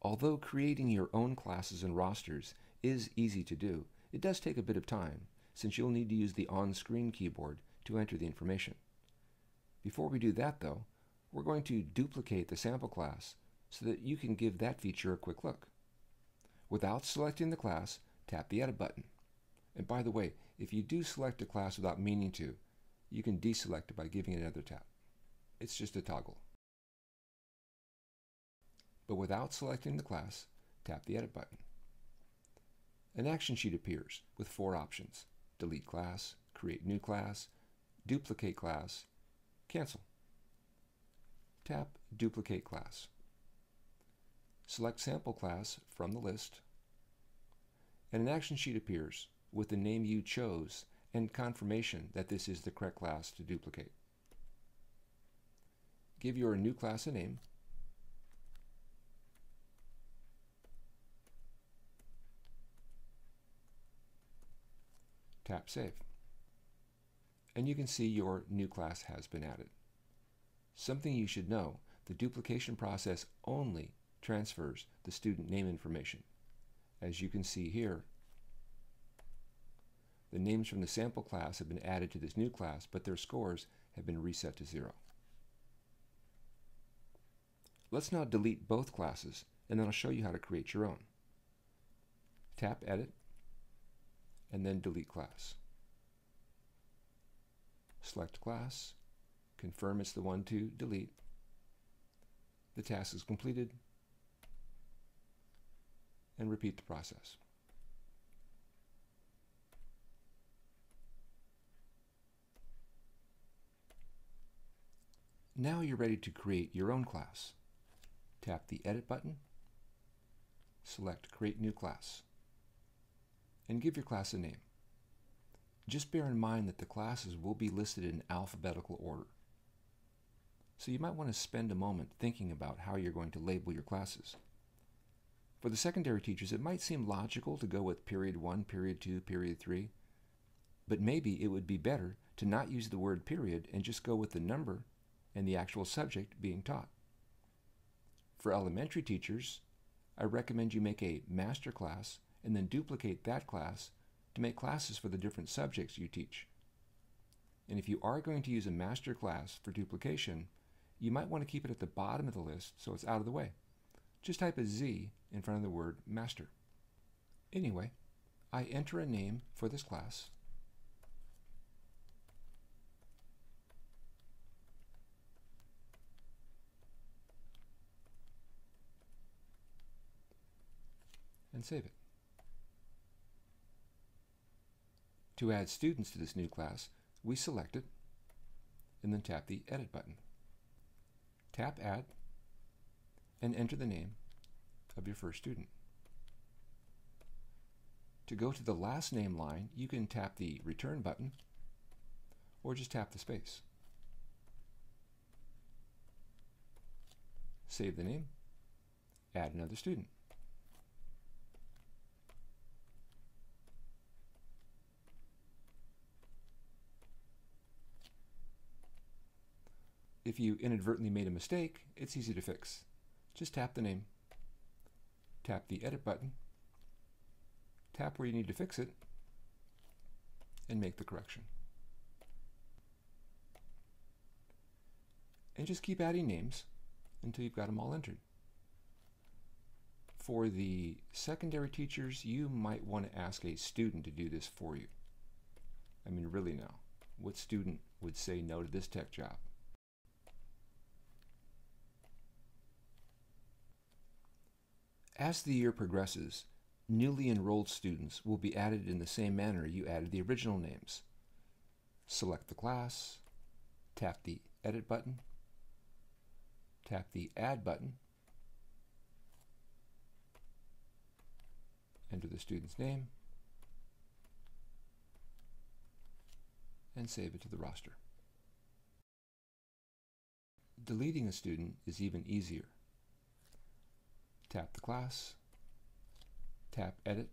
Although creating your own classes and rosters is easy to do, it does take a bit of time, since you'll need to use the on-screen keyboard to enter the information. Before we do that, though, we're going to duplicate the sample class so that you can give that feature a quick look. Without selecting the class, tap the Edit button. And by the way, if you do select a class without meaning to, you can deselect it by giving it another tap. It's just a toggle. But without selecting the class, tap the Edit button. An action sheet appears with 4 options: delete class, create new class, duplicate class, cancel. Tap Duplicate Class. Select Sample Class from the list, and an action sheet appears with the name you chose and confirmation that this is the correct class to duplicate. Give your new class a name, tap Save, and you can see your new class has been added. Something you should know: the duplication process only transfers the student name information. As you can see here, the names from the sample class have been added to this new class, but their scores have been reset to 0. Let's now delete both classes, and then I'll show you how to create your own. Tap Edit, and then Delete Class. Select Class, confirm it's the one to delete. The task is completed, and repeat the process. Now you're ready to create your own class. Tap the Edit button, select Create New Class, and give your class a name. Just bear in mind that the classes will be listed in alphabetical order, so you might want to spend a moment thinking about how you're going to label your classes. For the secondary teachers, it might seem logical to go with Period 1, Period 2, Period 3, but maybe it would be better to not use the word period and just go with the number and the actual subject being taught. For elementary teachers, I recommend you make a master class and then duplicate that class to make classes for the different subjects you teach. And if you are going to use a master class for duplication, you might want to keep it at the bottom of the list so it's out of the way. Just type a Z in front of the word master. Anyway, I enter a name for this class, and save it. To add students to this new class, we select it and then tap the Edit button. Tap Add and enter the name of your first student. To go to the last name line, you can tap the Return button or just tap the space. Save the name, add another student. If you inadvertently made a mistake, it's easy to fix. Just tap the name, tap the Edit button, tap where you need to fix it, and make the correction. And just keep adding names until you've got them all entered. For the secondary teachers, you might want to ask a student to do this for you. I mean, really now, what student would say no to this tech job? As the year progresses, newly enrolled students will be added in the same manner you added the original names. Select the class, tap the Edit button, tap the Add button, enter the student's name, and save it to the roster. Deleting a student is even easier. Tap the class, tap Edit,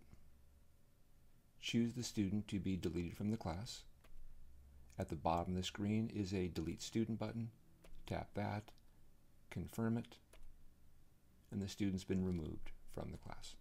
choose the student to be deleted from the class. At the bottom of the screen is a Delete Student button. Tap that, confirm it, and the student's been removed from the class.